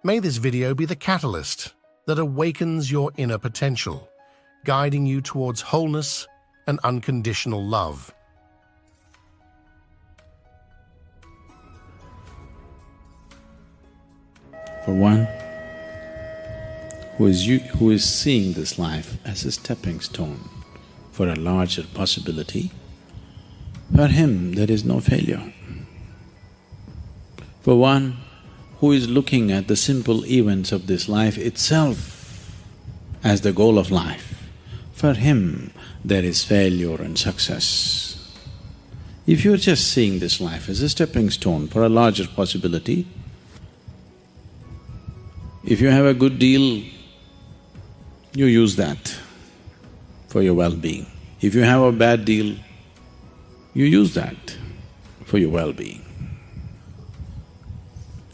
May this video be the catalyst that awakens your inner potential, guiding you towards wholeness and unconditional love. For one who is seeing this life as a stepping stone for a larger possibility, for him there is no failure. For one who is looking at the simple events of this life itself as the goal of life, for him there is failure and success. If you're just seeing this life as a stepping stone for a larger possibility, if you have a good deal, you use that for your well-being. If you have a bad deal, you use that for your well-being.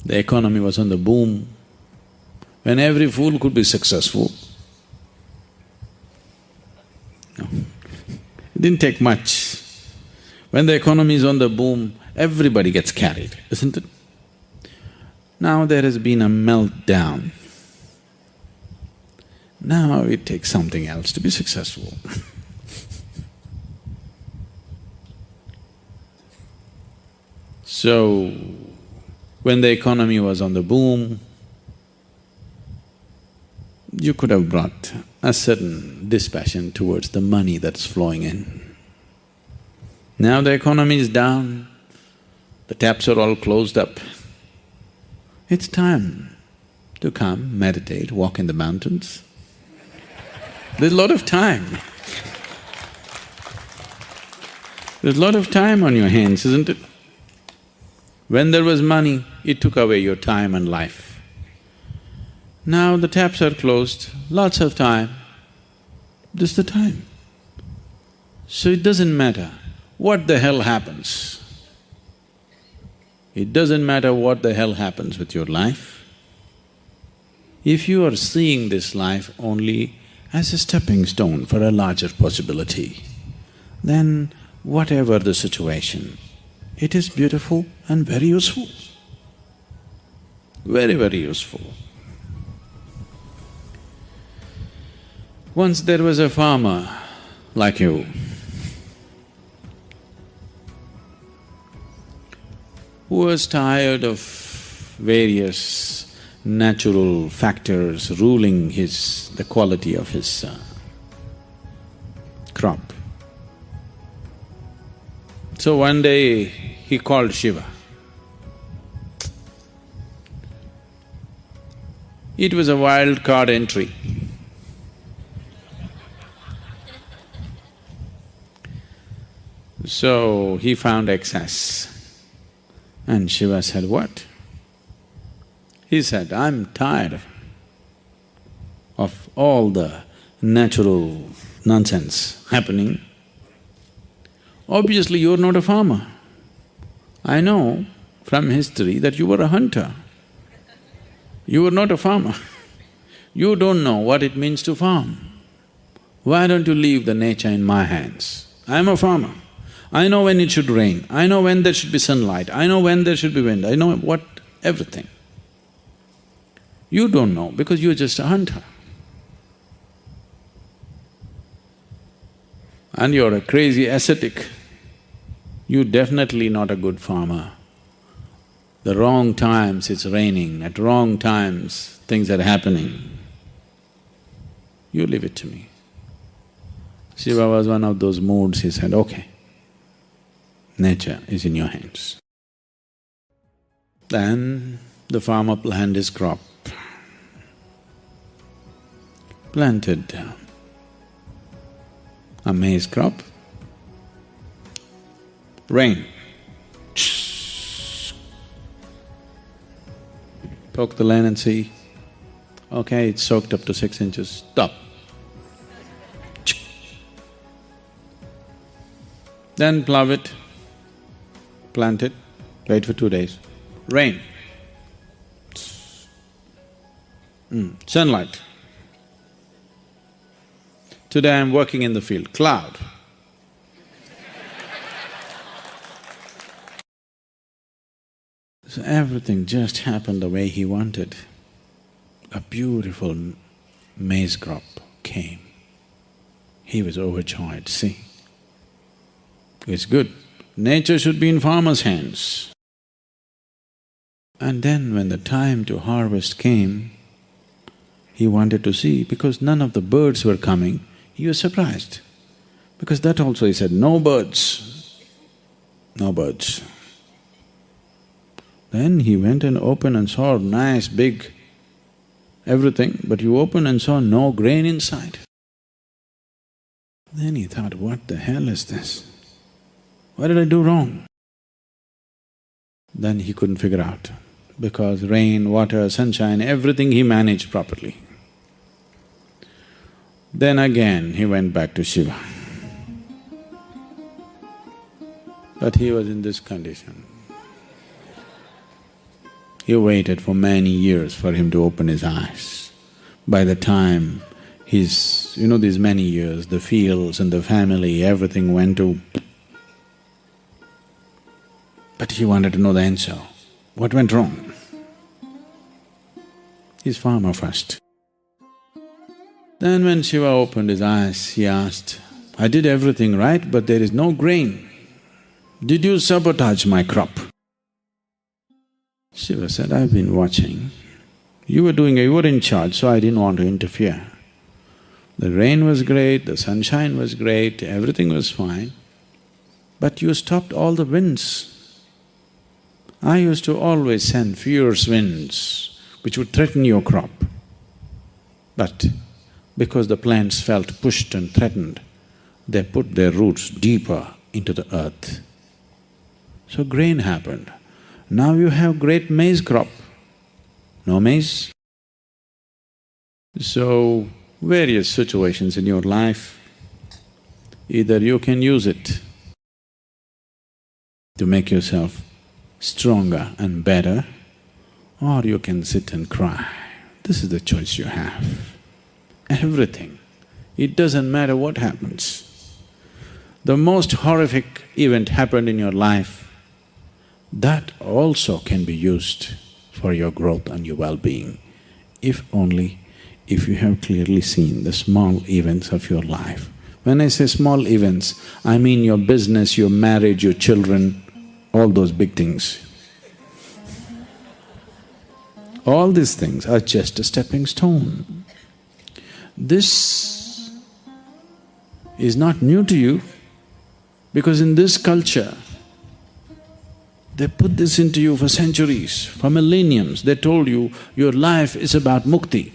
The economy was on the boom, when every fool could be successful. No, it didn't take much. When the economy is on the boom, everybody gets carried, isn't it? Now there has been a meltdown. Now it takes something else to be successful. So, when the economy was on the boom, you could have brought a certain dispassion towards the money that's flowing in. Now the economy is down, the taps are all closed up. It's time to come, meditate, walk in the mountains. There's a lot of time. There's a lot of time on your hands, isn't it? When there was money, it took away your time and life. Now the taps are closed, lots of time, this is the time. So it doesn't matter what the hell happens. It doesn't matter what the hell happens with your life. If you are seeing this life only as a stepping stone for a larger possibility, then whatever the situation, it is beautiful and very useful. Very, very useful. Once there was a farmer like you who was tired of various natural factors ruling the quality of his crop. So one day he called Shiva. It was a wild card entry. So he found excess. And Shiva said, what? He said, I'm tired of all the natural nonsense happening. Obviously, you're not a farmer. I know from history that you were a hunter. You were not a farmer. You don't know what it means to farm. Why don't you leave the nature in my hands? I'm a farmer. I know when it should rain, I know when there should be sunlight, I know when there should be wind, I know everything. You don't know because you're just a hunter. And you're a crazy ascetic. You're definitely not a good farmer. The wrong times it's raining, at wrong times things are happening. You leave it to me. Shiva was one of those moods, he said, okay, nature is in your hands. Then the farmer planned his crop. Planted a maize crop. Rain. Poke the land and see, okay, it's soaked up to 6 inches, stop. Then plow it, plant it, wait for 2 days. Rain. Sunlight. Today I'm working in the field, cloud. So everything just happened the way he wanted. a beautiful maize crop came. He was overjoyed, see. It's good. Nature should be in farmer's hands. And then when the time to harvest came, he wanted to see, because none of the birds were coming, he was surprised. Because that also he said, no birds, no birds. Then he went and opened and saw nice big everything, but you opened and saw no grain inside. Then he thought, what the hell is this? What did I do wrong? Then he couldn't figure out, because rain, water, sunshine, everything he managed properly. Then again he went back to Shiva. But he was in this condition. He waited for many years for him to open his eyes. By the time these many years, the fields and the family, everything went to… But he wanted to know the answer. What went wrong? He's farmer first. Then when Shiva opened his eyes, he asked, I did everything right, but there is no grain. Did you sabotage my crop? Shiva said, I've been watching. You were in charge, so I didn't want to interfere. The rain was great, the sunshine was great, everything was fine, but you stopped all the winds. I used to always send fierce winds which would threaten your crop. But because the plants felt pushed and threatened, they put their roots deeper into the earth. So grain happened. Now you have great maize crop. No maize? So, various situations in your life, either you can use it to make yourself stronger and better, or you can sit and cry. This is the choice you have. Everything. It doesn't matter what happens. The most horrific event happened in your life, that also can be used for your growth and your well-being, if you have clearly seen the small events of your life. When I say small events, I mean your business, your marriage, your children, all those big things. All these things are just a stepping stone. This is not new to you, because in this culture, they put this into you for centuries, for millenniums. They told you, your life is about mukti.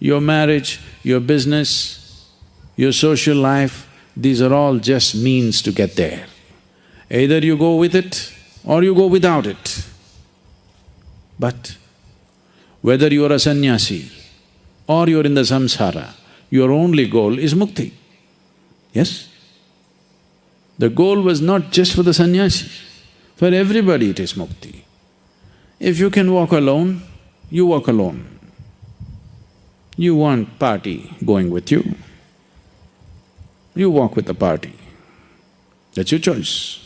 Your marriage, your business, your social life, these are all just means to get there. Either you go with it or you go without it. But whether you are a sannyasi or you're in the samsara, your only goal is mukti. Yes? The goal was not just for the sannyasis, for everybody it is mukti. If you can walk alone, you walk alone. You want party going with you, you walk with the party. That's your choice.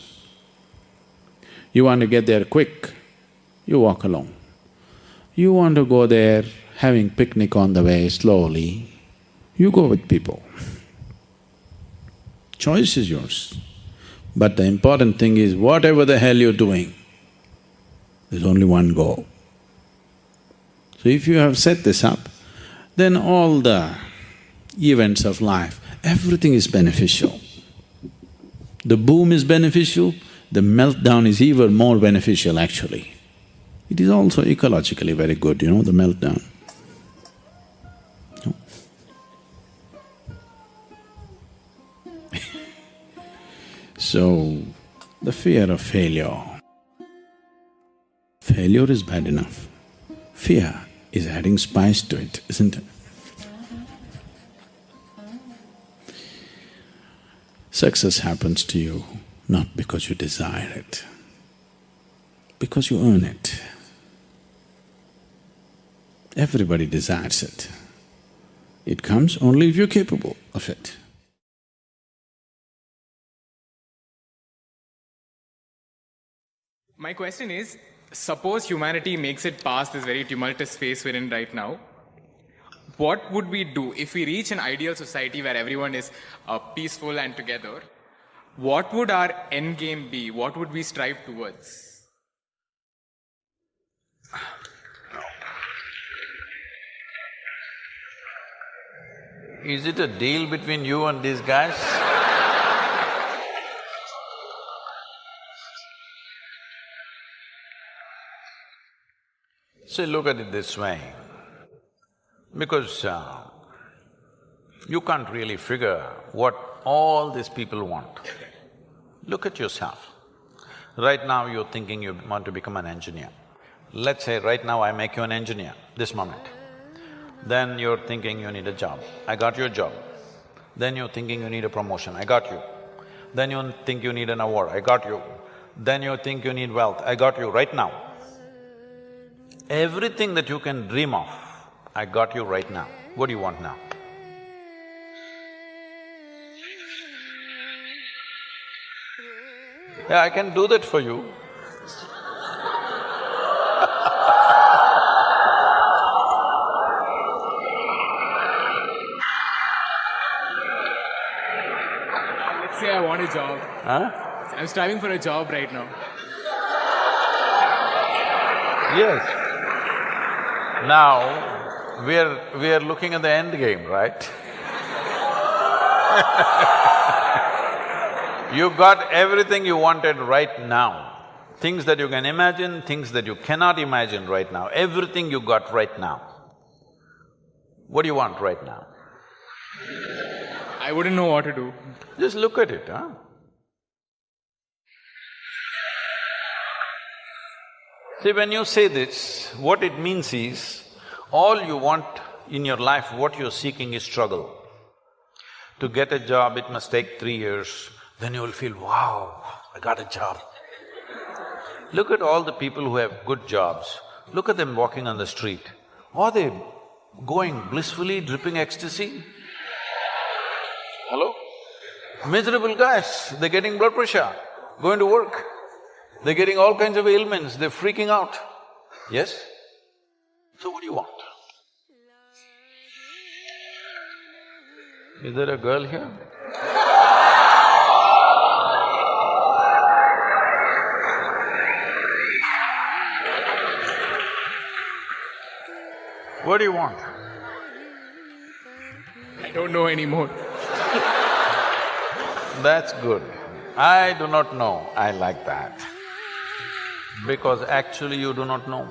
You want to get there quick, you walk alone. You want to go there having picnic on the way slowly, you go with people. Choice is yours. But the important thing is, whatever the hell you're doing, there's only one goal. So if you have set this up, then all the events of life, everything is beneficial. The boom is beneficial, the meltdown is even more beneficial actually. It is also ecologically very good, the meltdown. So, the fear of failure. Failure is bad enough. Fear is adding spice to it, isn't it? Success happens to you not because you desire it, because you earn it. Everybody desires it. It comes only if you're capable of it. My question is, Suppose humanity makes it past this very tumultuous phase we're in right now. What would we do if we reach an ideal society where everyone is peaceful and together? What would our end game be? What would we strive towards? Is it a deal between you and these guys? See, look at it this way, because you can't really figure what all these people want. Look at yourself. Right now you're thinking you want to become an engineer. Let's say right now I make you an engineer, this moment. Then you're thinking you need a job, I got your job. Then you're thinking you need a promotion, I got you. Then you think you need an award, I got you. Then you think you need wealth, I got you right now. Everything that you can dream of, I got you right now. What do you want now? Yeah, I can do that for you. Let's say I want a job. Huh? I'm striving for a job right now. Yes. Now, we are looking at the end game, right? You got everything you wanted right now. Things that you can imagine, things that you cannot imagine right now, everything you got right now. What do you want right now? I wouldn't know what to do. Just look at it, huh? See, when you say this, what it means is, all you want in your life, what you're seeking is struggle. To get a job, it must take 3 years, then you will feel, wow, I got a job. Look at all the people who have good jobs, look at them walking on the street. Are they going blissfully, dripping ecstasy? Hello? Miserable guys, they're getting blood pressure, going to work. They're getting all kinds of ailments, they're freaking out. Yes? So what do you want? Is there a girl here? What do you want? I don't know anymore. That's good. I do not know, I like that. Because actually you do not know.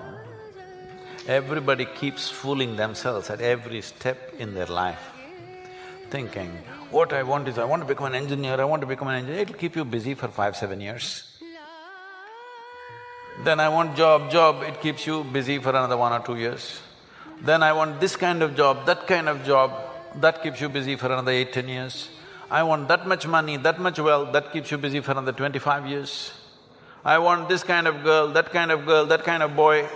Everybody keeps fooling themselves at every step in their life, thinking, what I want is, I want to become an engineer, I want to become an engineer. It'll keep you busy for 5-7 years. Then I want job, it keeps you busy for another 1 or 2 years. Then I want this kind of job, that keeps you busy for another 8-10 years. I want that much money, that much wealth, that keeps you busy for another 25 years. I want this kind of girl, that kind of boy,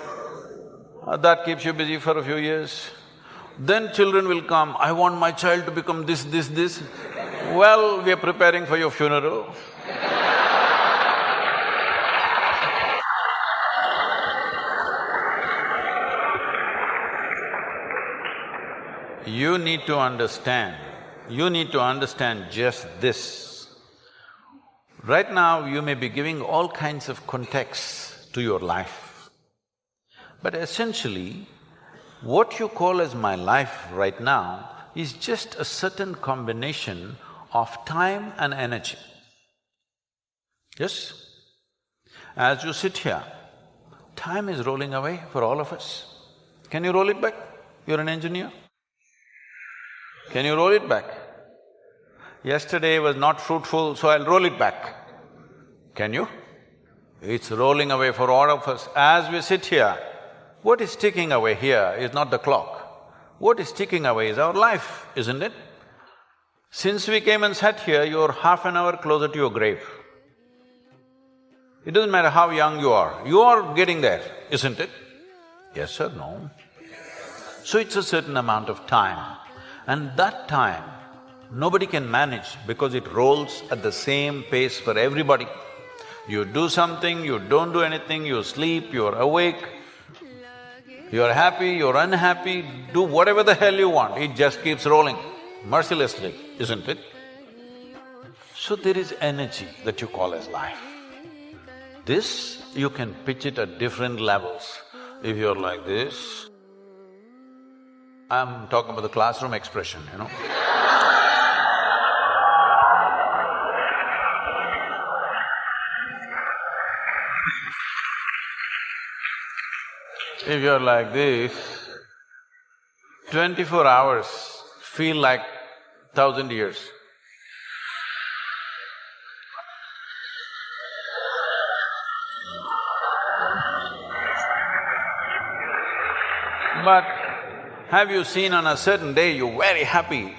that keeps you busy for a few years. Then children will come, I want my child to become this. Well, we are preparing for your funeral. You need to understand just this. Right now, you may be giving all kinds of contexts to your life. But essentially, what you call as my life right now is just a certain combination of time and energy. Yes? As you sit here, time is rolling away for all of us. Can you roll it back? You're an engineer. Can you roll it back? Yesterday was not fruitful, so I'll roll it back. Can you? It's rolling away for all of us. As we sit here, what is ticking away here is not the clock. What is ticking away is our life, isn't it? Since we came and sat here, you're half an hour closer to your grave. It doesn't matter how young you are getting there, isn't it? Yes or no? So it's a certain amount of time. And that time, nobody can manage because it rolls at the same pace for everybody. You do something, you don't do anything, you sleep, you're awake, you're happy, you're unhappy, do whatever the hell you want, it just keeps rolling mercilessly, isn't it? So there is energy that you call as life. This, you can pitch it at different levels. If you're like this, I'm talking about the classroom expression, you know. If you're like this, 24 hours feel like 1,000 years. But have you seen on a certain day you're very happy,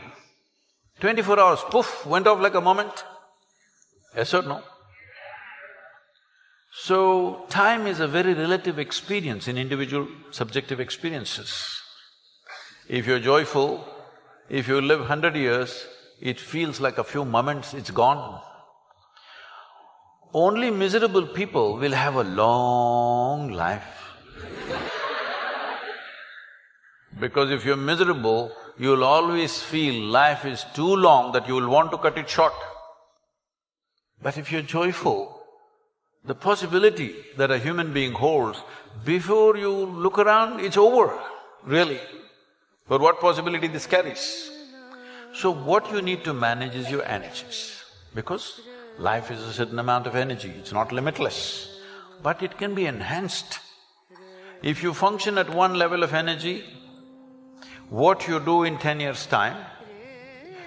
24 hours, poof, went off like a moment? Yes or no? So, time is a very relative experience in individual subjective experiences. If you're joyful, if you live 100 years, it feels like a few moments, it's gone. Only miserable people will have a long life. Because if you're miserable, you'll always feel life is too long that you will want to cut it short. But if you're joyful, the possibility that a human being holds, before you look around, it's over, really. But what possibility this carries? So what you need to manage is your energies, because life is a certain amount of energy, it's not limitless, but it can be enhanced. If you function at one level of energy, what you do in 10 years' time,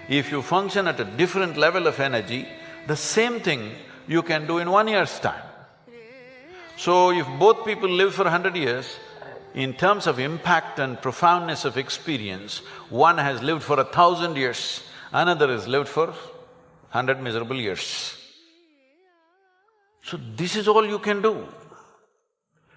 if you function at a different level of energy, the same thing you can do in 1 year's time. So if both people live for 100 years, in terms of impact and profoundness of experience, one has lived for 1,000 years, another has lived for 100 miserable years. So this is all you can do.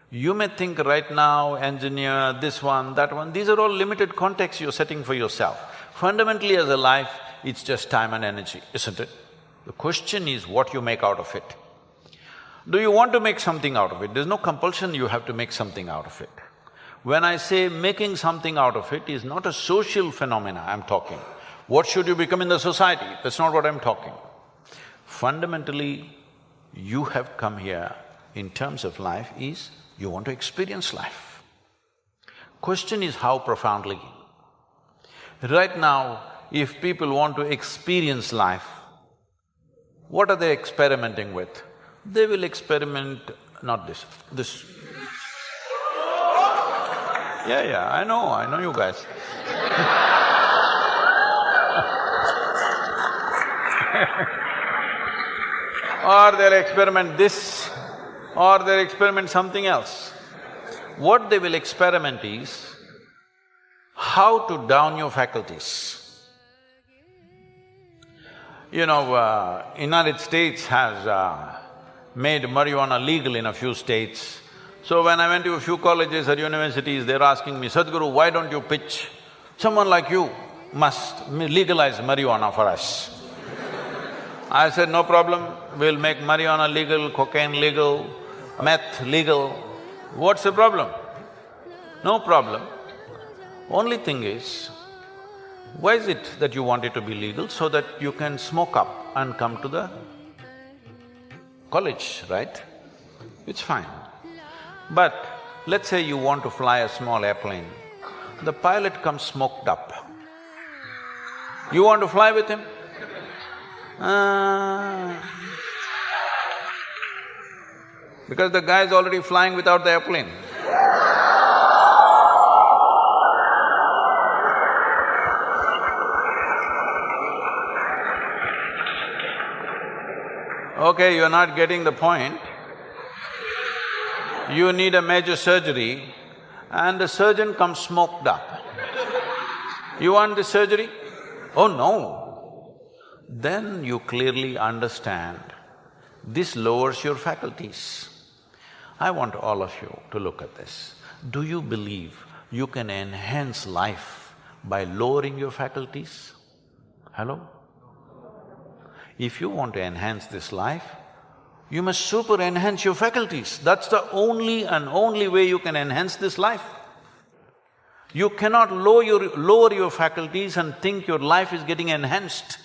You may think right now, engineer, this one, that one, these are all limited contexts you're setting for yourself. Fundamentally as a life, it's just time and energy, isn't it? The question is what you make out of it. Do you want to make something out of it? There's no compulsion you have to make something out of it. When I say making something out of it is not a social phenomena I'm talking. What should you become in the society? That's not what I'm talking. Fundamentally, you have come here in terms of life is you want to experience life. Question is how profoundly. Right now, if people want to experience life, what are they experimenting with? They will experiment… not this, this. Yeah, I know you guys. Or they'll experiment this, or they'll experiment something else. What they will experiment is how to down your faculties. You know, United States has made marijuana legal in a few states. So when I went to a few colleges or universities, they're asking me, Sadhguru, why don't you pitch? Someone like you must legalize marijuana for us. I said, no problem, we'll make marijuana legal, cocaine legal, meth legal. What's the problem? No problem. Only thing is, why is it that you want it to be legal? So that you can smoke up and come to the college, right? It's fine. But let's say you want to fly a small airplane, the pilot comes smoked up. You want to fly with him? Because the guy is already flying without the airplane. Okay, you're not getting the point. You need a major surgery and the surgeon comes smoked up. You want the surgery? Oh no! Then you clearly understand this lowers your faculties. I want all of you to look at this. Do you believe you can enhance life by lowering your faculties? Hello? If you want to enhance this life, You must super enhance your faculties. That's the only and only way you can enhance this life. You cannot lower your faculties and think your life is getting enhanced.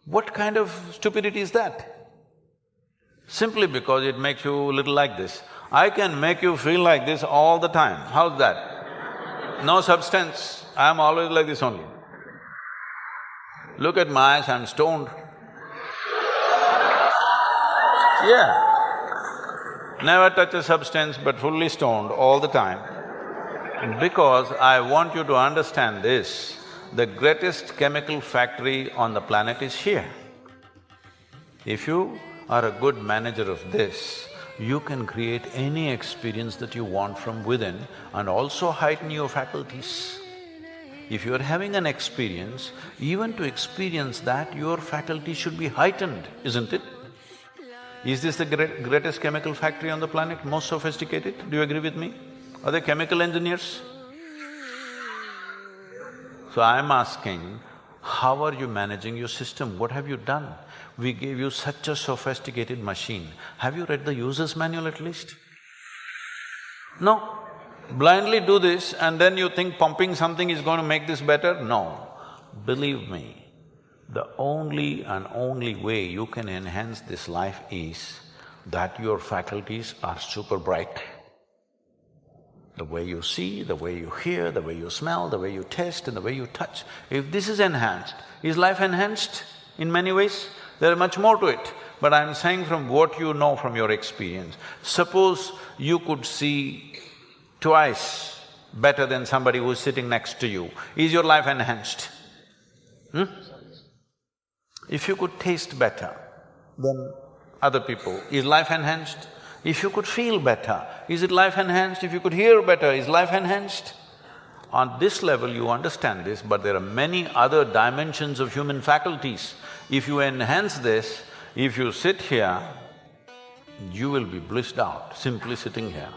What kind of stupidity is that? Simply because it makes you a little like this. I can make you feel like this all the time. How's that? No substance, I'm always like this only. Look at my eyes, I'm stoned. Yeah. Never touch a substance but fully stoned all the time. Because I want you to understand this, the greatest chemical factory on the planet is here. If you are a good manager of this, you can create any experience that you want from within and also heighten your faculties. If you are having an experience, even to experience that, your faculty should be heightened, isn't it? Is this the greatest chemical factory on the planet, most sophisticated? Do you agree with me? Are they chemical engineers? So I'm asking, how are you managing your system? What have you done? We gave you such a sophisticated machine. Have you read the user's manual at least? No. Blindly do this and then you think pumping something is going to make this better? No. Believe me, the only and only way you can enhance this life is that your faculties are super bright. The way you see, the way you hear, the way you smell, the way you taste and the way you touch. If this is enhanced, is life enhanced in many ways? There is much more to it, but I'm saying from what you know from your experience. Suppose you could see twice better than somebody who's sitting next to you. Is your life enhanced? If you could taste better than other people, is life enhanced? If you could feel better, is it life enhanced? If you could hear better, is life enhanced? On this level you understand this, but there are many other dimensions of human faculties. If you enhance this, if you sit here, you will be blissed out simply sitting here.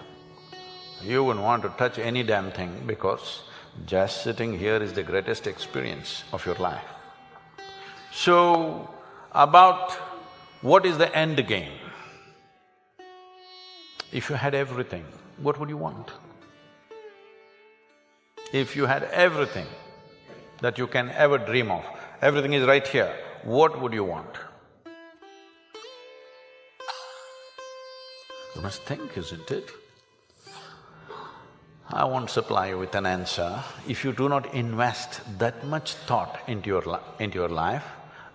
You wouldn't want to touch any damn thing because just sitting here is the greatest experience of your life. So, about what is the end game? If you had everything, what would you want? If you had everything that you can ever dream of, everything is right here, what would you want? You must think, isn't it? I won't supply you with an answer. If you do not invest that much thought into your life,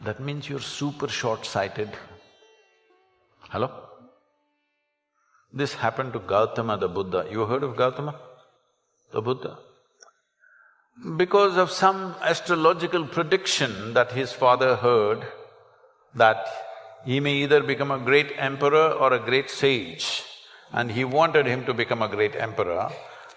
that means you're super short-sighted. Hello? This happened to Gautama the Buddha. You heard of Gautama the Buddha? Because of some astrological prediction that his father heard, that he may either become a great emperor or a great sage, and he wanted him to become a great emperor,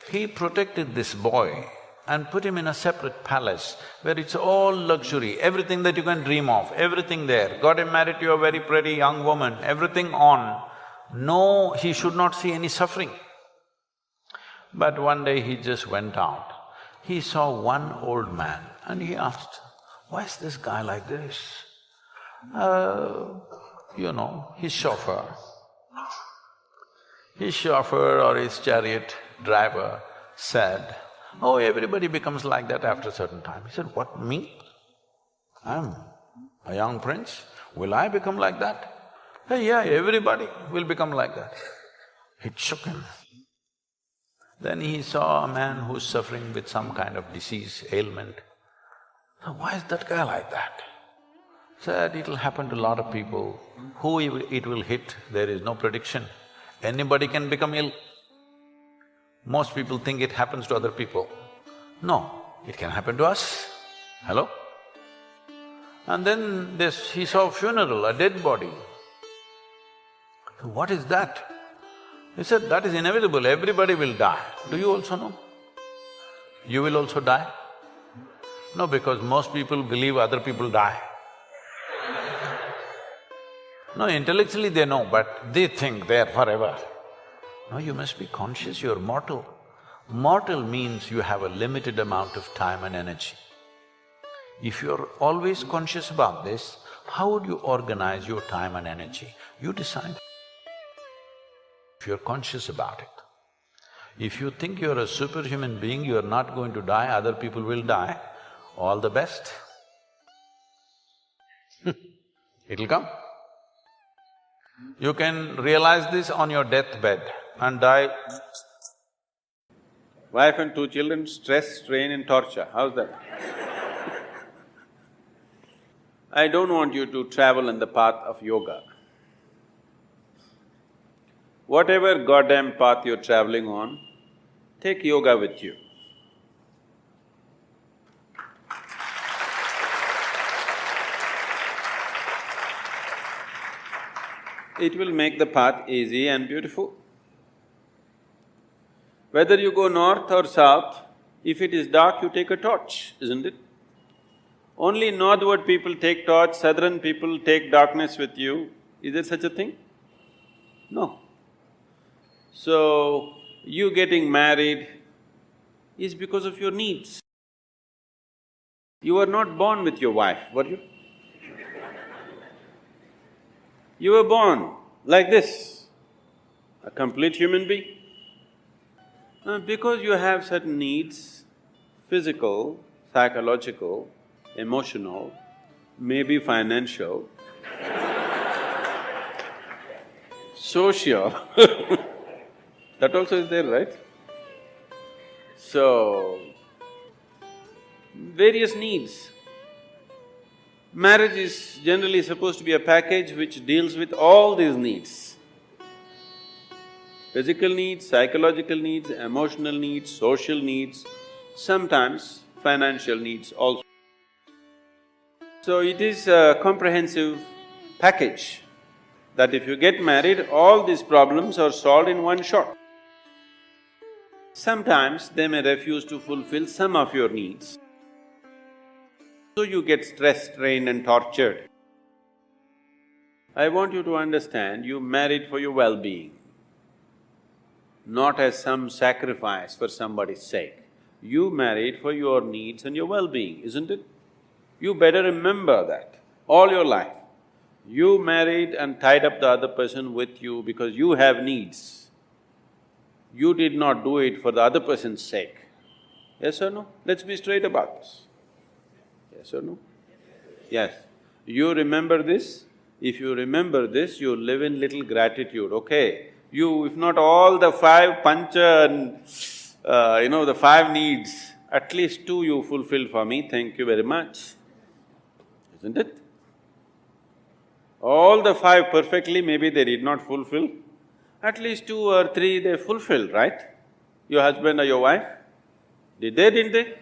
he protected this boy and put him in a separate palace where it's all luxury, everything that you can dream of, everything there. Got him married to a very pretty young woman, everything on. No, he should not see any suffering. But one day he just went out. He saw one old man and he asked, why is this guy like this? His chauffeur. His chauffeur or his chariot driver said, oh, everybody becomes like that after a certain time. He said, what, me? I'm a young prince, will I become like that? Hey, yeah, everybody will become like that. It shook him. Then he saw a man who's suffering with some kind of disease, ailment. So why is that guy like that? Said, it'll happen to a lot of people. Who it will hit, there is no prediction. Anybody can become ill. Most people think it happens to other people. No, it can happen to us. Hello? And then he saw a funeral, a dead body. What is that? He said, that is inevitable, everybody will die. Do you also know? You will also die? No, because most people believe other people die. No, intellectually they know, but they think they're forever. No, you must be conscious, you're mortal. Mortal means you have a limited amount of time and energy. If you're always conscious about this, how would you organize your time and energy? You decide if you're conscious about it. If you think you're a superhuman being, you're not going to die, other people will die, all the best. It'll come. You can realize this on your deathbed and die. Wife and 2 children, stress, strain and torture, how's that? I don't want you to travel in the path of yoga. Whatever goddamn path you're traveling on, take yoga with you. It will make the path easy and beautiful. Whether you go north or south, if it is dark, you take a torch, isn't it? Only northward people take torch, southern people take darkness with you. Is there such a thing? No. So, you getting married is because of your needs. You were not born with your wife, were you? You were born like this, a complete human being. Because you have certain needs, physical, psychological, emotional, maybe financial, social, that also is there, right? So, various needs. Marriage is generally supposed to be a package which deals with all these needs. Physical needs, psychological needs, emotional needs, social needs, sometimes financial needs also. So it is a comprehensive package that if you get married, all these problems are solved in one shot. Sometimes they may refuse to fulfill some of your needs. So you get stressed, strained and tortured. I want you to understand, you married for your well-being, not as some sacrifice for somebody's sake. You married for your needs and your well-being, isn't it? You better remember that all your life. You married and tied up the other person with you because you have needs. You did not do it for the other person's sake. Yes or no? Let's be straight about this. Yes or no? Yes. You remember this? If you remember this, you live in little gratitude, okay? You, if not all the 5 pancha and the 5 needs, at least 2 you fulfilled for me, thank you very much. Isn't it? All the 5 perfectly, maybe they did not fulfill. At least 2 or 3 they fulfilled, right? Your husband or your wife? Did they, didn't they?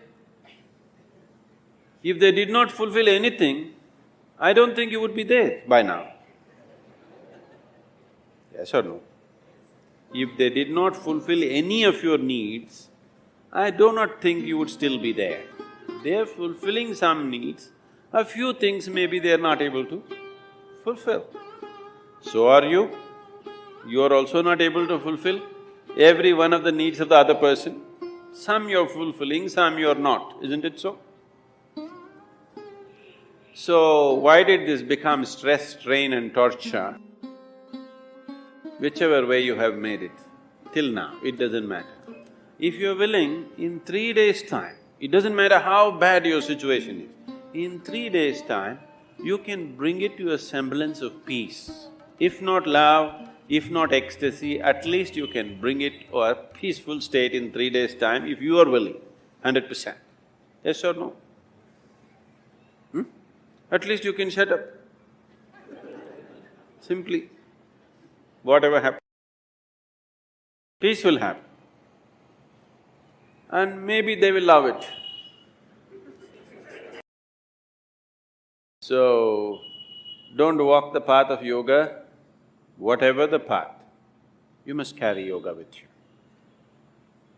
If they did not fulfill anything, I don't think you would be there by now. Yes or no? If they did not fulfill any of your needs, I do not think you would still be there. They are fulfilling some needs, a few things maybe they are not able to fulfill. So are you. You are also not able to fulfill every one of the needs of the other person. Some you're fulfilling, some you're not, isn't it so? So, why did this become stress, strain and torture? Whichever way you have made it, till now, it doesn't matter. If you're willing, in 3 days' time, it doesn't matter how bad your situation is, in 3 days' time, you can bring it to a semblance of peace. If not love, if not ecstasy, at least you can bring it to a peaceful state in 3 days' time if you are willing, 100%. Yes or no? At least you can shut up. Simply, whatever happens, peace will happen. And maybe they will love it. So, don't walk the path of yoga, whatever the path, you must carry yoga with you.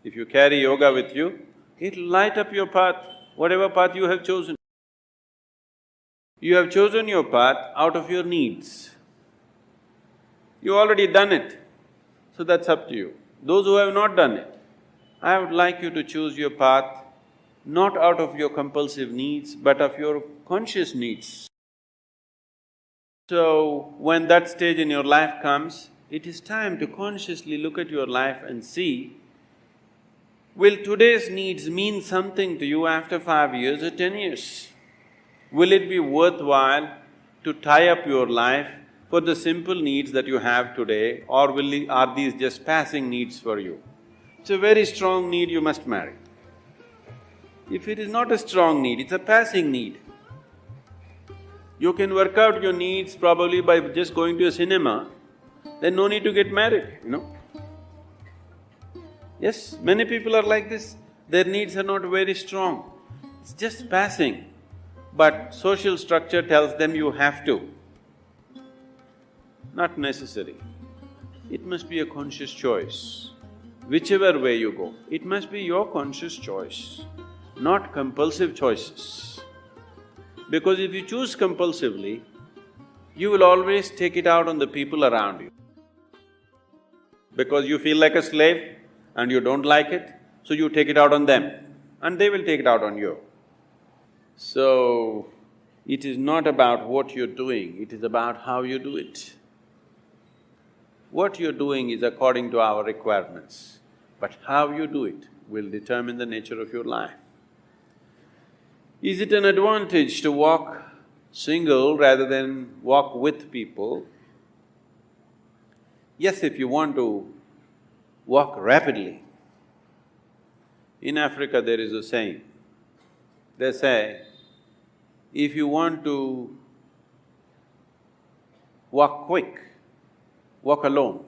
If you carry yoga with you, it'll light up your path, whatever path you have chosen. You have chosen your path out of your needs. You already done it, so that's up to you. Those who have not done it, I would like you to choose your path not out of your compulsive needs, but of your conscious needs. So, when that stage in your life comes, it is time to consciously look at your life and see, will today's needs mean something to you after 5 years or 10 years? Will it be worthwhile to tie up your life for the simple needs that you have today, or are these just passing needs for you? It's a very strong need, you must marry. If it is not a strong need, it's a passing need. You can work out your needs probably by just going to a cinema, then no need to get married, you know. Yes, many people are like this, their needs are not very strong, it's just passing. But social structure tells them you have to. Not necessary. It must be a conscious choice. Whichever way you go, it must be your conscious choice, not compulsive choices. Because if you choose compulsively, you will always take it out on the people around you. Because you feel like a slave and you don't like it, so you take it out on them and they will take it out on you. So, it is not about what you're doing, it is about how you do it. What you're doing is according to our requirements, but how you do it will determine the nature of your life. Is it an advantage to walk single rather than walk with people? Yes, if you want to walk rapidly. In Africa there is a saying, they say, if you want to walk quick, walk alone.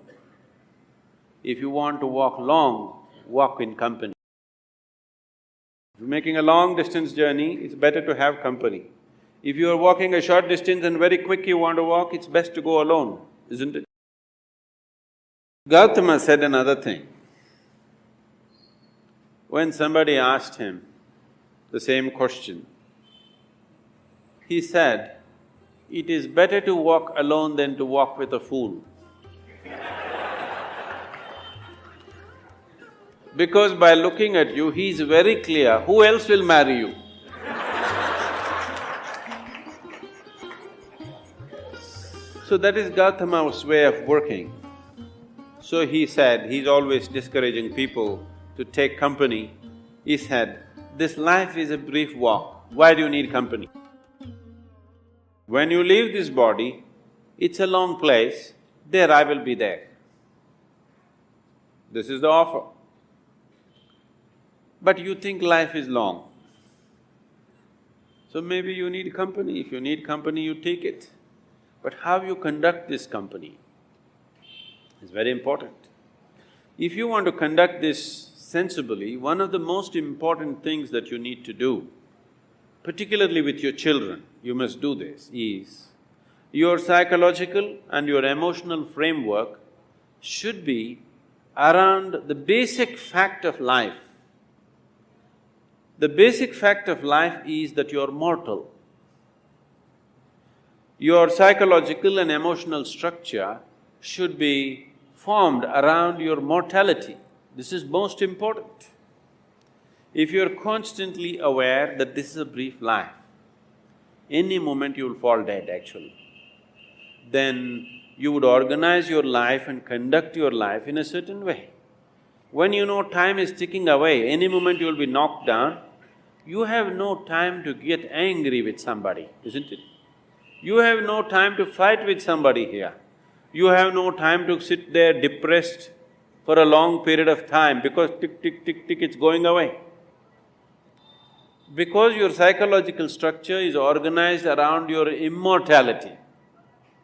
If you want to walk long, walk in company. If you're making a long distance journey, it's better to have company. If you are walking a short distance and very quick you want to walk, it's best to go alone, isn't it? Gautama said another thing. When somebody asked him the same question, he said, it is better to walk alone than to walk with a fool. Because by looking at you, he is very clear, who else will marry you? So that is Gautama's way of working. So he said, he's always discouraging people to take company. He said, this life is a brief walk, why do you need company? When you leave this body, it's a long place, there I will be there. This is the offer. But you think life is long. So maybe you need company. If you need company, you take it. But how you conduct this company is very important. If you want to conduct this sensibly, one of the most important things that you need to do, particularly with your children, you must do this, is your psychological and your emotional framework should be around the basic fact of life. The basic fact of life is that you're mortal. Your psychological and emotional structure should be formed around your mortality. This is most important. If you're constantly aware that this is a brief life, any moment you'll fall dead actually, then you would organize your life and conduct your life in a certain way. When you know time is ticking away, any moment you'll be knocked down, you have no time to get angry with somebody, isn't it? You have no time to fight with somebody here. You have no time to sit there depressed for a long period of time because tick, tick, tick, tick, it's going away. Because your psychological structure is organized around your immortality,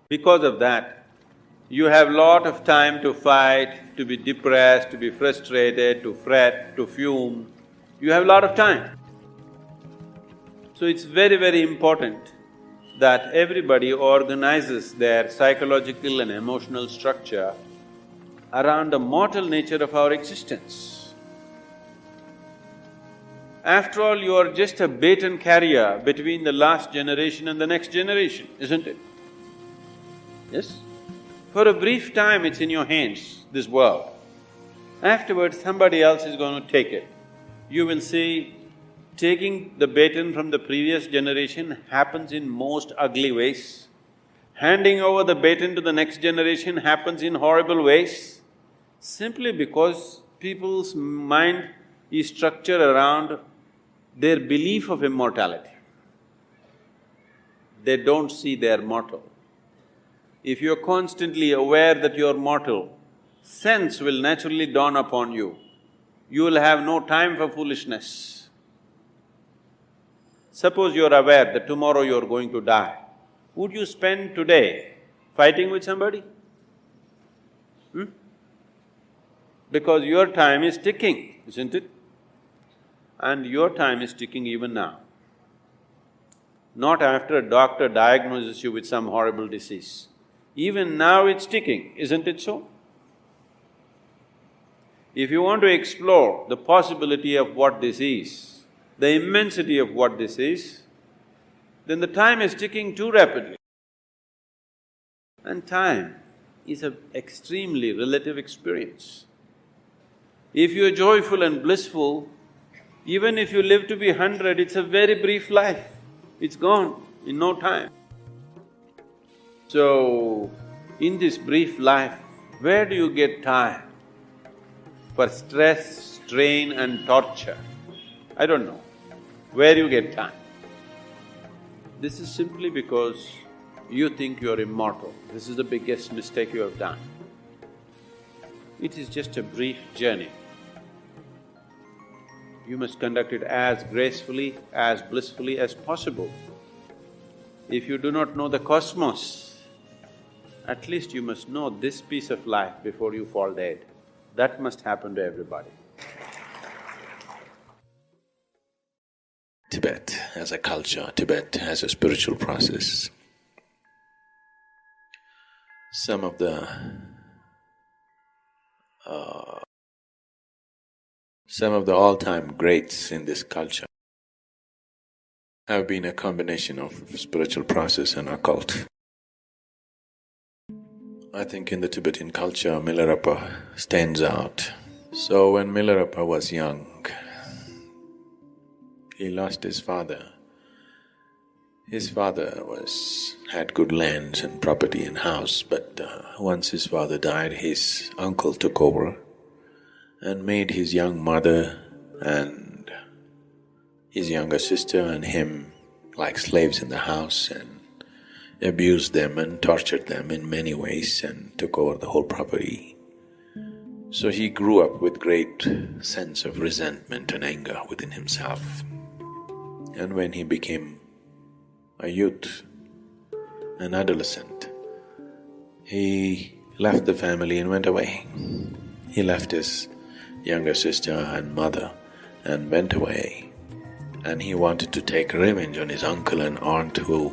because of that, you have lot of time to fight, to be depressed, to be frustrated, to fret, to fume. You have lot of time. So it's very, very important that everybody organizes their psychological and emotional structure around the mortal nature of our existence. After all, you are just a baton carrier between the last generation and the next generation, isn't it? Yes? For a brief time it's in your hands, this world. Afterwards, somebody else is going to take it. You will see, taking the baton from the previous generation happens in most ugly ways, handing over the baton to the next generation happens in horrible ways, simply because people's mind is structured around their belief of immortality. They don't see they're mortal. If you're constantly aware that you're mortal, sense will naturally dawn upon you. You will have no time for foolishness. Suppose you're aware that tomorrow you're going to die, would you spend today fighting with somebody? Because your time is ticking, isn't it? And your time is ticking even now. Not after a doctor diagnoses you with some horrible disease. Even now it's ticking, isn't it so? If you want to explore the possibility of what this is, the immensity of what this is, then the time is ticking too rapidly. And time is an extremely relative experience. If you're joyful and blissful, even if you live to be 100, it's a very brief life. It's gone in no time. So, in this brief life, where do you get time for stress, strain and torture? I don't know. Where you get time? This is simply because you think you're immortal. This is the biggest mistake you have done. It is just a brief journey. You must conduct it as gracefully, as blissfully as possible. If you do not know the cosmos, at least you must know this piece of life before you fall dead. That must happen to everybody. Tibet as a culture, Tibet as a spiritual process. Some of the all-time greats in this culture have been a combination of spiritual process and occult. I think in the Tibetan culture, Milarepa stands out. So when Milarepa was young, he lost his father. His father had good lands and property and house, but once his father died, his uncle took over and made his young mother and his younger sister and him like slaves in the house and abused them and tortured them in many ways and took over the whole property. So he grew up with great sense of resentment and anger within himself. And when he became a youth, an adolescent, he left the family and went away. He left his younger sister and mother and went away. And he wanted to take revenge on his uncle and aunt who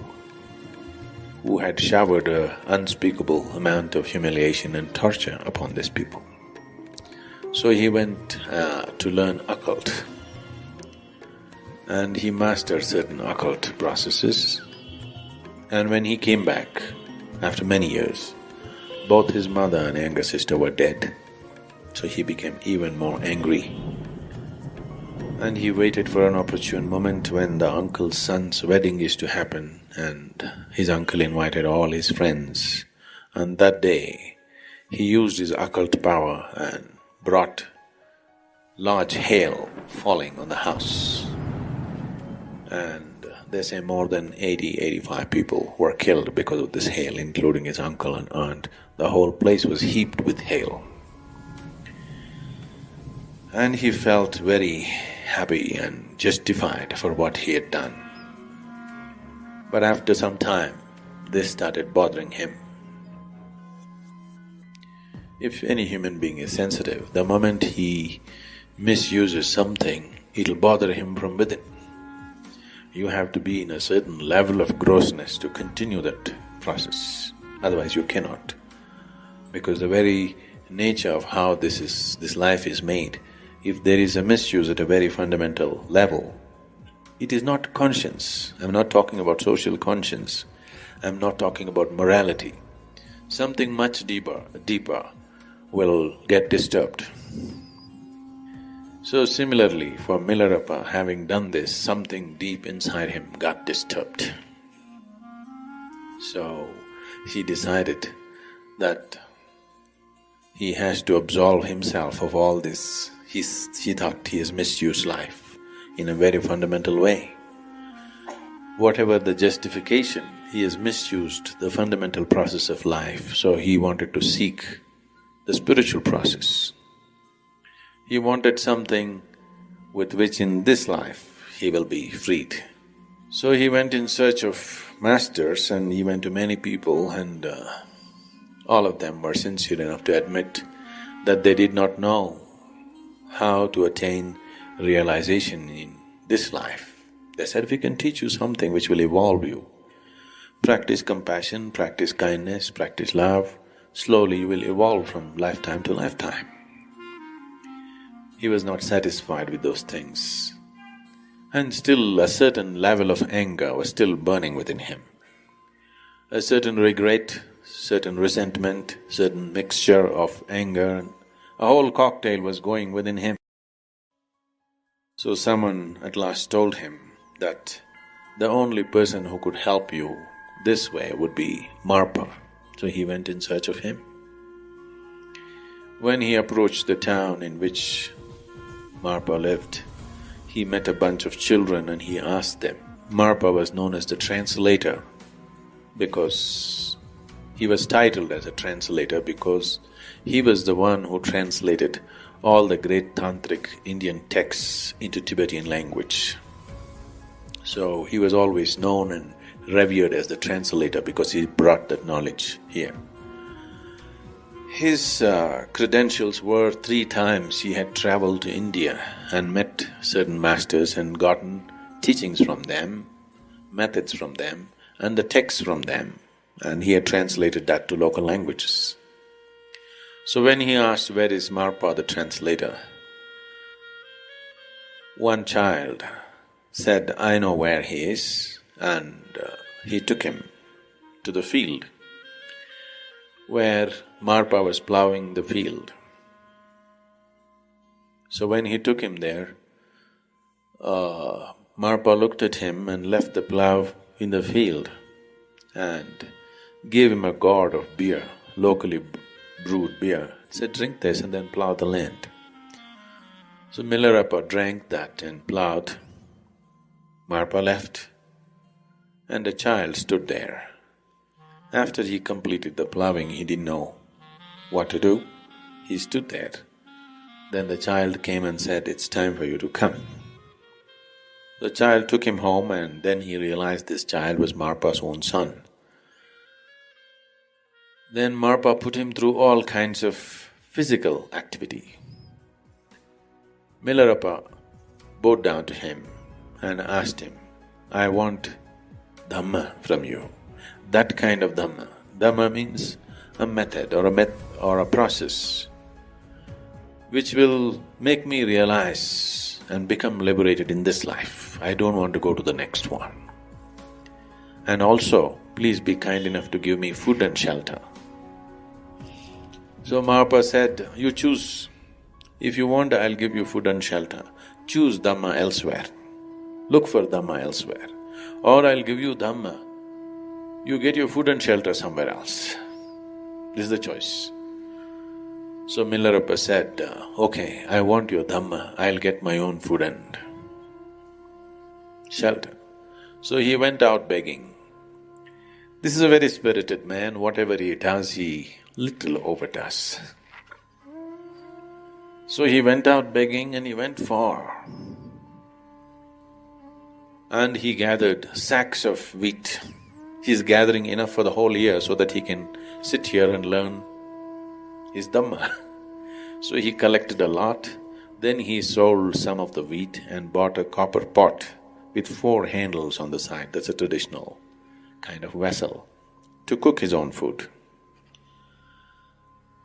had showered an unspeakable amount of humiliation and torture upon these people. So he went to learn occult. And he mastered certain occult processes. And when he came back, after many years, both his mother and younger sister were dead. So he became even more angry. And he waited for an opportune moment when the uncle's son's wedding is to happen, and his uncle invited all his friends. And that day, he used his occult power and brought large hail falling on the house. And they say more than 85 people were killed because of this hail, including his uncle and aunt. The whole place was heaped with hail. And he felt very happy and justified for what he had done. But after some time, this started bothering him. If any human being is sensitive, the moment he misuses something, it'll bother him from within. You have to be in a certain level of grossness to continue that process, otherwise you cannot. Because the very nature of how this life is made, if there is a misuse at a very fundamental level, it is not conscience. I'm not talking about social conscience, I'm not talking about morality. Something much deeper will get disturbed. So similarly, for Milarepa, having done this, something deep inside him got disturbed. So he decided that he has to absolve himself of all this. He thought he has misused life in a very fundamental way. Whatever the justification, he has misused the fundamental process of life, so he wanted to seek the spiritual process. He wanted something with which in this life he will be freed. So he went in search of masters and he went to many people, and all of them were sincere enough to admit that they did not know how to attain realization in this life. They said, we can teach you something which will evolve you. Practice compassion, practice kindness, practice love. Slowly you will evolve from lifetime to lifetime. He was not satisfied with those things. And still a certain level of anger was still burning within him. A certain regret, certain resentment, certain mixture of anger, and a whole cocktail was going within him. So someone at last told him that the only person who could help you this way would be Marpa. So he went in search of him. When he approached the town in which Marpa lived, he met a bunch of children and he asked them. Marpa was known as the translator because he was titled as a translator because he was the one who translated all the great tantric Indian texts into Tibetan language. So he was always known and revered as the translator because he brought that knowledge here. His credentials were 3 times he had traveled to India and met certain masters and gotten teachings from them, methods from them, and the texts from them, and he had translated that to local languages. So when he asked, where is Marpa the translator, one child said, I know where he is, and he took him to the field where Marpa was ploughing the field. So when he took him there, Marpa looked at him and left the plough in the field and gave him a gourd of beer, locally brewed beer. Said, drink this and then plough the land. So Milarepa drank that and ploughed. Marpa left and a child stood there. After he completed the ploughing, he didn't know what to do. He stood there. Then the child came and said, it's time for you to come. The child took him home and then he realized this child was Marpa's own son. Then Marpa put him through all kinds of physical activity. Milarepa bowed down to him and asked him, I want Dhamma from you. That kind of Dhamma. Dhamma means a method or a process which will make me realize and become liberated in this life. I don't want to go to the next one. And also, please be kind enough to give me food and shelter. So Marpa said, you choose. If you want, I'll give you food and shelter. Choose Dhamma elsewhere. Look for Dhamma elsewhere. Or I'll give you Dhamma. You get your food and shelter somewhere else. This is the choice. So Milarepa said, okay, I want your Dhamma, I'll get my own food and shelter. So he went out begging. This is a very spirited man, whatever he does, he little overdoes. So he went out begging and he went far. And he gathered sacks of wheat. He's gathering enough for the whole year so that he can sit here and learn his Dhamma. So he collected a lot, then he sold some of the wheat and bought a copper pot with 4 handles on the side, that's a traditional kind of vessel, to cook his own food.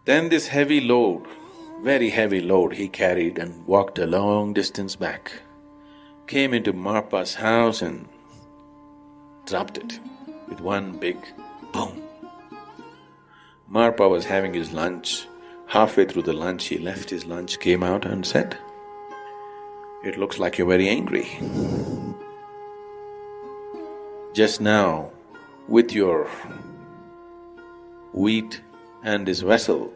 Then this heavy load, very heavy load he carried and walked a long distance back, came into Marpa's house and dropped it with one big boom. Marpa was having his lunch. Halfway through the lunch, he left his lunch, came out and said, it looks like you're very angry. Just now, with your wheat and this vessel,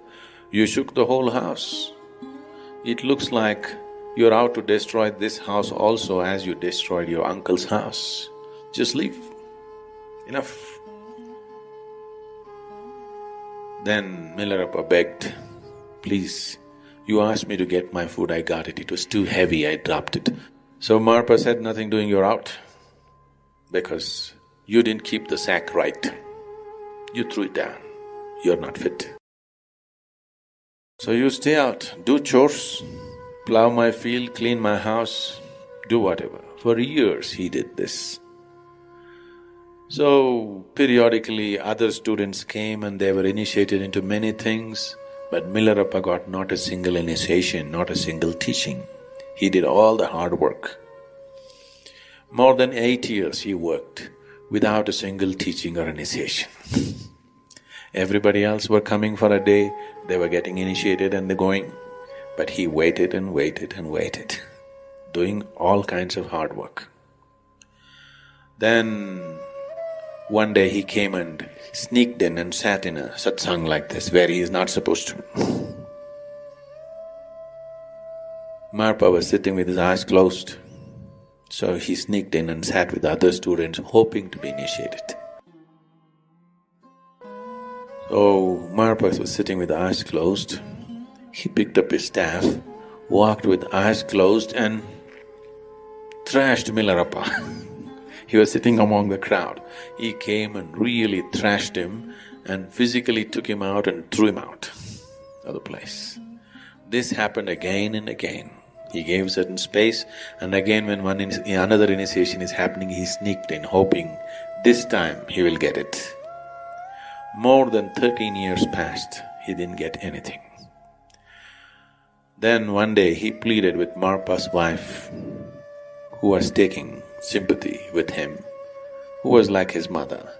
you shook the whole house. It looks like you're out to destroy this house also as you destroyed your uncle's house. Just leave. Enough. Then Milarepa begged, please, you asked me to get my food, I got it. It was too heavy, I dropped it. So Marpa said, nothing doing, you're out. Because you didn't keep the sack right. You threw it down. You're not fit. So you stay out, do chores, plow my field, clean my house, do whatever. For years he did this. So periodically other students came and they were initiated into many things, but Milarepa got not a single initiation, not a single teaching. He did all the hard work. More than 8 years he worked without a single teaching or initiation. Everybody else were coming for a day, they were getting initiated and they're going. But he waited and waited and waited, doing all kinds of hard work. Then one day he came and sneaked in and sat in a satsang like this, where he is not supposed to. Marpa was sitting with his eyes closed, so he sneaked in and sat with other students, hoping to be initiated. So Marpa was sitting with eyes closed. He picked up his staff, walked with eyes closed and thrashed Milarepa. He was sitting among the crowd. He came and really thrashed him and physically took him out and threw him out of the place. This happened again and again. He gave certain space, and again when another initiation is happening, he sneaked in, hoping this time he will get it. More than 13 years passed, he didn't get anything. Then one day he pleaded with Marpa's wife, who was taking sympathy with him, who was like his mother,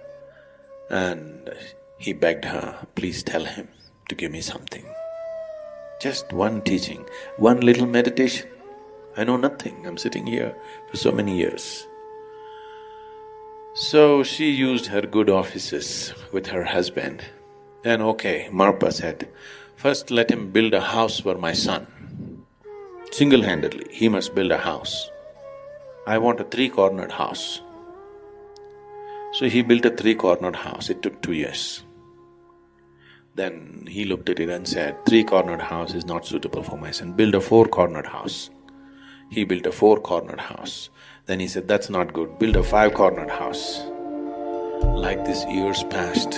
and he begged her, please tell him to give me something. Just one teaching, one little meditation. I know nothing, I'm sitting here for so many years. So she used her good offices with her husband. Then okay, Marpa said, first let him build a house for my son. Single-handedly, he must build a house. I want a three-cornered house. So he built a three-cornered house, it took 2 years. Then he looked at it and said, three-cornered house is not suitable for my son, build a four-cornered house. He built a four-cornered house. Then he said, that's not good, build a five-cornered house. Like this years passed.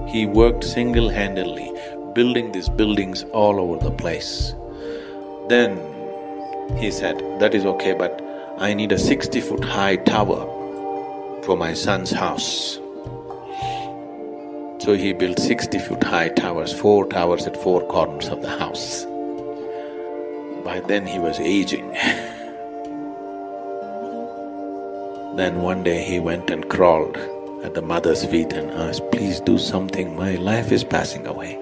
He worked single-handedly, building these buildings all over the place. Then he said, that is okay, but I need a 60-foot high tower for my son's house. So he built 60-foot high towers, 4 towers at 4 corners of the house. By then he was aging. Then one day he went and crawled at the mother's feet and asked, please do something, my life is passing away.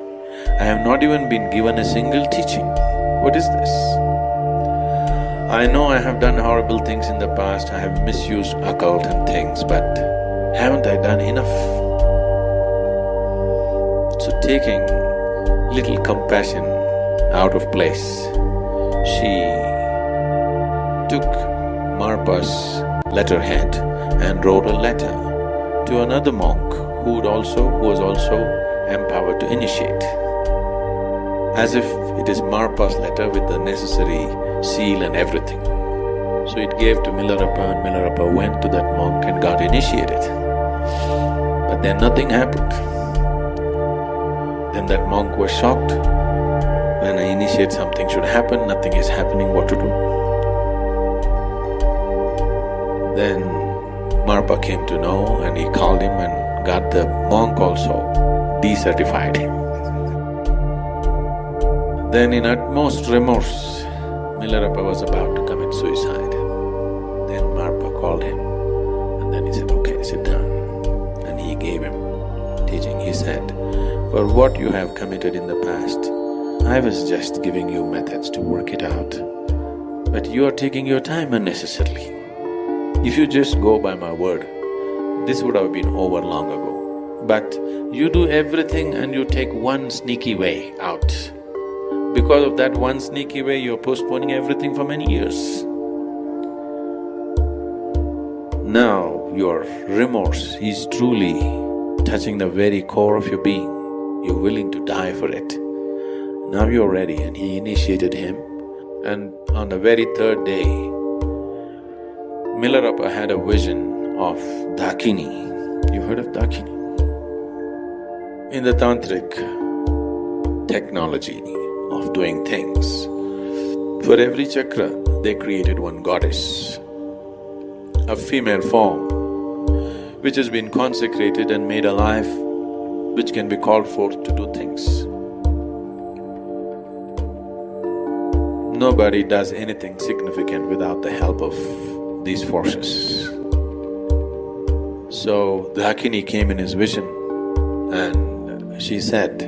I have not even been given a single teaching. What is this? I know I have done horrible things in the past, I have misused occult and things, but haven't I done enough? So taking little compassion out of place, she took Marpa's letterhead and wrote a letter to another monk who was also empowered to initiate. As if it is Marpa's letter with the necessary seal and everything. So it gave to Milarepa, and Milarepa went to that monk and got initiated. But then nothing happened. Then that monk was shocked. When I initiate something should happen, nothing is happening, what to do? Then Marpa came to know and he called him and got the monk also decertified him. Then in utmost remorse, Milarepa was about to commit suicide. Then Marpa called him and then he said, okay, sit down. And he gave him teaching. He said, for what you have committed in the past, I was just giving you methods to work it out, but you are taking your time unnecessarily. If you just go by my word, this would have been over long ago. but you do everything and you take one sneaky way out. Because of that one sneaky way, you're postponing everything for many years. Now your remorse is truly touching the very core of your being. You're willing to die for it. Now you're ready, and he initiated him. And on the very third day, Milarepa had a vision of Dakini. You've heard of Dakini? In the tantric technology of doing things, for every chakra they created one goddess, a female form which has been consecrated and made alive, which can be called forth to do things. Nobody does anything significant without the help of these forces. So Dakini came in his vision and she said,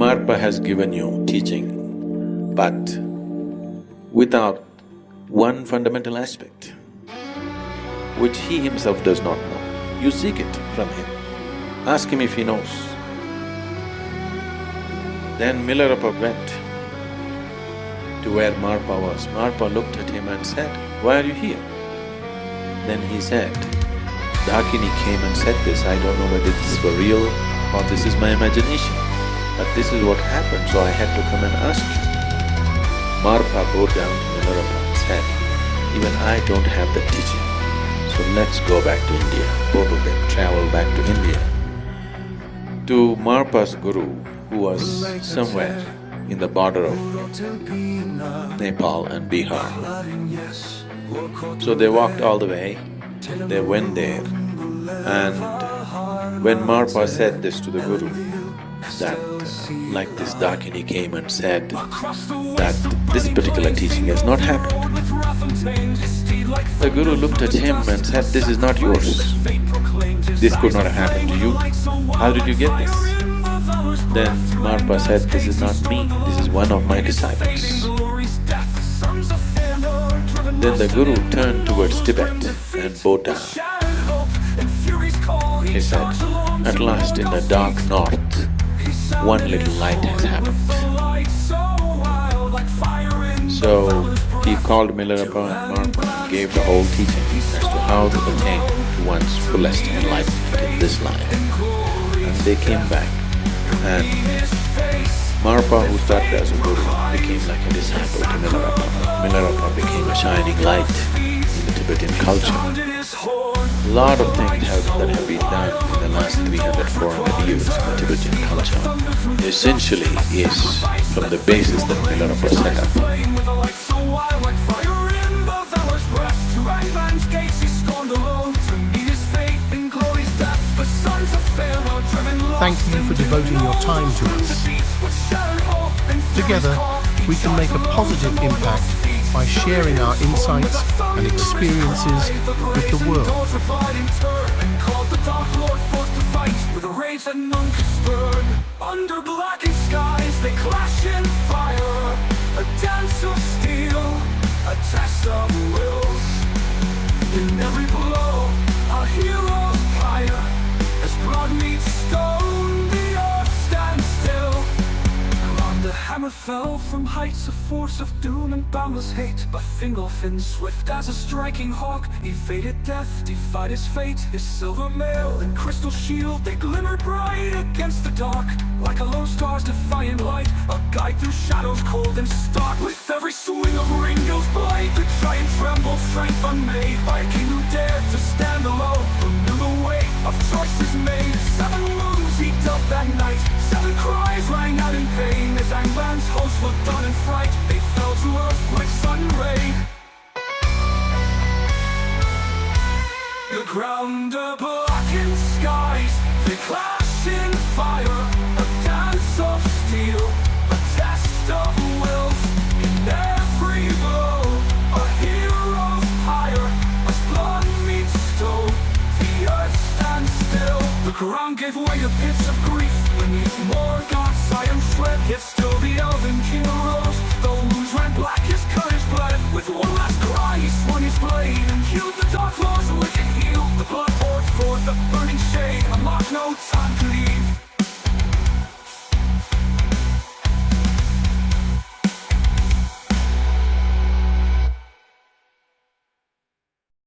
Marpa has given you teaching, but without one fundamental aspect, which he himself does not know. You seek it from him. Ask him if he knows. Then Milarepa went to where Marpa was. Marpa looked at him and said, "Why are you here?" Then he said, Dakini came and said this, I don't know whether this is for real or this is my imagination, but this is what happened, so I had to come and ask you. Marpa bowed down to Milarepa and said, even I don't have the teaching, so let's go back to India. Both of them traveled back to India, to Marpa's guru, who was somewhere in the border of Nepal and Bihar. So they walked all the way, they went there, and when Marpa said this to the guru, that like this Dakini came and said that this particular teaching has not happened. The guru looked at him and said, this is not yours. This could not have happened to you. How did you get this? Then Marpa said, this is not me, this is one of my disciples. Then the guru turned towards Tibet and bowed down. He said, at last in the dark north, one little light has happened. So he called Milarepa and Marpa and gave the whole teaching as to how to attain to one's fullest enlightenment in this life. And they came back, and Marpa, who started as a guru, became like a disciple to Milarepa. Milarepa became a shining light in the Tibetan culture. A lot of things that have been done in the last 300–400 years in the Tibetan culture essentially is from the basis that Milarepa set up. Thank you for devoting your time to us. Together, we can make a positive impact by sharing our insights and experiences with the world. Under blackened skies, they clash in fire. A dance of steel, a test of wills. In every blow, a hero's pyre. As blood meets stone, the earth stands still. The hammer fell from heights, a force of doom and boundless hate. But Fingolfin, swift as a striking hawk, evaded death, defied his fate. His silver mail and crystal shield, they glimmered bright against the dark. Like a lone star's defiant light, a guide through shadows cold and stark. With every swing of Ringo's blade, the giant trembles, strength unmade. By a king who dared to stand alone, who knew the weight of choices made. 7 wounds he dealt that night, 7 cries rang out in pain. As Anglan's hosts looked on in fright, they fell to earth like sudden rain. The ground, a blackened skies, they clash in fire. A dance of steel, a test of wills. In every blow, a hero's pyre. As blood meets stone, the earth stands still. The ground gave way to pits of grief. Beneath Morgoth's iron tread, yet still the elven king arose. Though wounds ran black, his courage bled. With one last cry, he swung his blade and healed the Dark Lord's